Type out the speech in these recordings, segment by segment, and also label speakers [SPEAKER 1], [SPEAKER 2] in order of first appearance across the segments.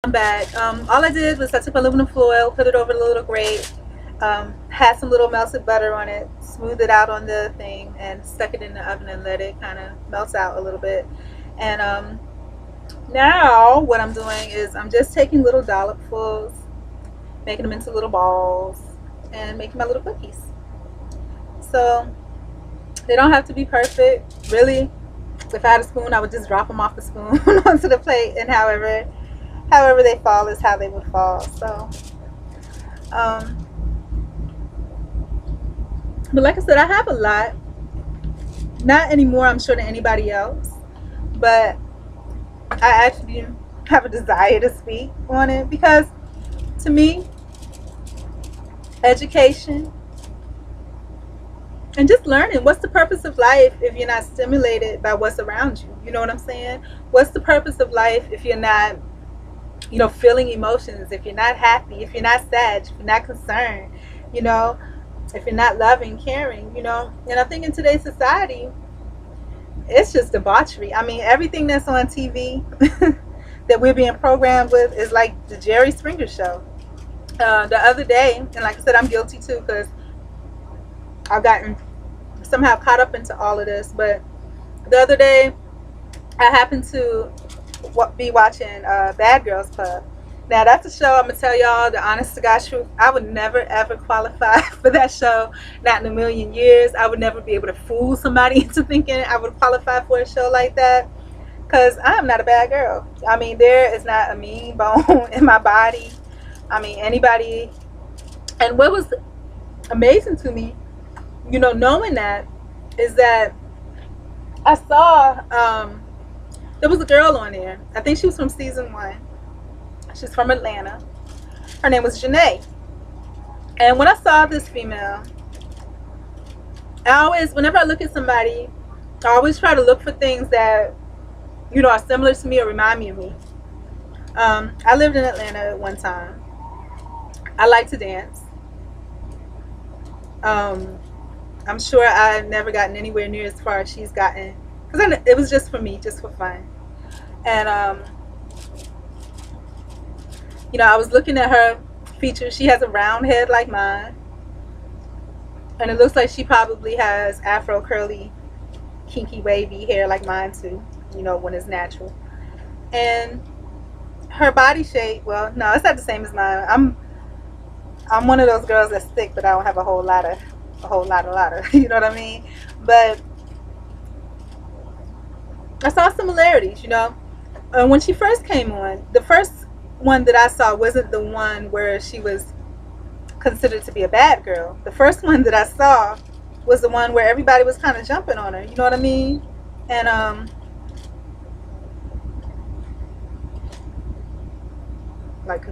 [SPEAKER 1] I'm back. All I did was I took aluminum foil, put it over the little grate, had some little melted butter on it, smoothed it out on the thing, and stuck it in the oven and let it kind of melt out a little bit. And now what I'm doing is I'm just taking little dollopfuls, making them into little balls, and making my little cookies. So they don't have to be perfect. Really, if I had a spoon, I would just drop them off the spoon onto the plate, and however they fall is how they would fall. So but like I said, I have a lot, not anymore, I'm sure, than anybody else, but I actually have a desire to speak on it because to me, education and just learning, what's the purpose of life if you're not stimulated by what's around you? You know what I'm saying? What's the purpose of life if you're not, feeling emotions, if you're not happy, if you're not sad, if you're not concerned, if you're not loving, caring, And I think in today's society, it's just debauchery. I mean, everything that's on TV that we're being programmed with is like the Jerry Springer show. The other day, and like I said, I'm guilty too because I've gotten somehow caught up into all of this, but the other day I happened to be watching Bad Girls Club. Now that's a show, I'm gonna tell y'all the honest to God truth, I would never ever qualify for that show, not in a million years. I would never be able to fool somebody into thinking I would qualify for a show like that, because I am not a bad girl. I mean, there is not a mean bone in my body. I mean, anybody. And what was amazing to me, knowing that, is that I saw there was a girl on there. I think she was from season 1. She's from Atlanta. Her name was Janae. And when I saw this female, whenever I look at somebody, I always try to look for things that, are similar to me or remind me of me. I lived in Atlanta at one time. I like to dance. I'm sure I've never gotten anywhere near as far as she's gotten, because it was just for me, just for fun. And I was looking at her features. She has a round head like mine, and it looks like she probably has afro curly kinky wavy hair like mine too, when it's natural. And her body shape, well, no, it's not the same as mine. I'm one of those girls that's thick, but I don't have a whole lot of you know what I mean? But I saw similarities, And when she first came on, the first one that I saw wasn't the one where she was considered to be a bad girl. The first one that I saw was the one where everybody was kind of jumping on her, you know what I mean? And like,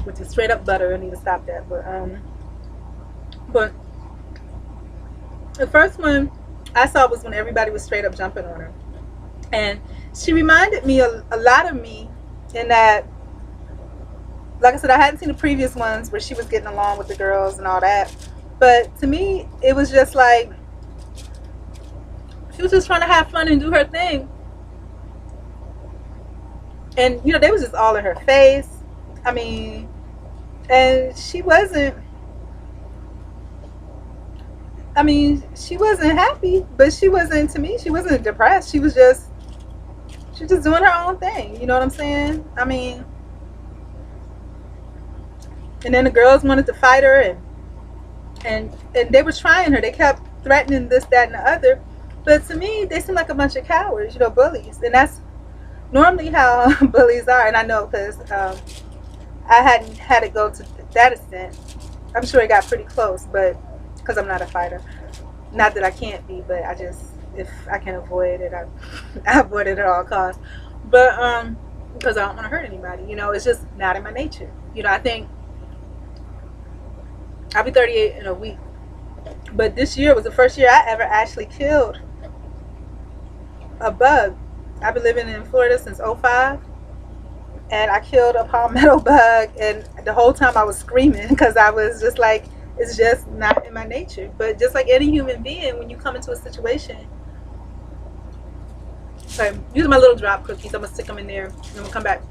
[SPEAKER 1] with the straight up butter, I need to stop that. But the first one I saw was when everybody was straight up jumping on her. And she reminded me a lot of me in that, like I said, I hadn't seen the previous ones where she was getting along with the girls and all that. But to me, it was just like, she was just trying to have fun and do her thing. And, they was just all in her face. I mean, and she wasn't happy, but she wasn't, to me, she wasn't depressed. She was just doing her own thing. You know what I'm saying? I mean, and then the girls wanted to fight her, and they were trying her. They kept threatening this, that, and the other. But to me, they seem like a bunch of cowards, bullies. And that's normally how bullies are. And I know because I hadn't had it go to that extent. I'm sure it got pretty close, but because I'm not a fighter. Not that I can't be, but I just, if I can avoid it, I avoid it at all costs. But because I don't want to hurt anybody, it's just not in my nature. I think I'll be 38 in a week, but this year was the first year I ever actually killed a bug. I've been living in Florida since '05, and I killed a palmetto bug, and the whole time I was screaming because I was just like, it's just not in my nature. But just like any human being, when you come into a situation, so using my little drop cookies, I'm gonna stick them in there and we'll come back.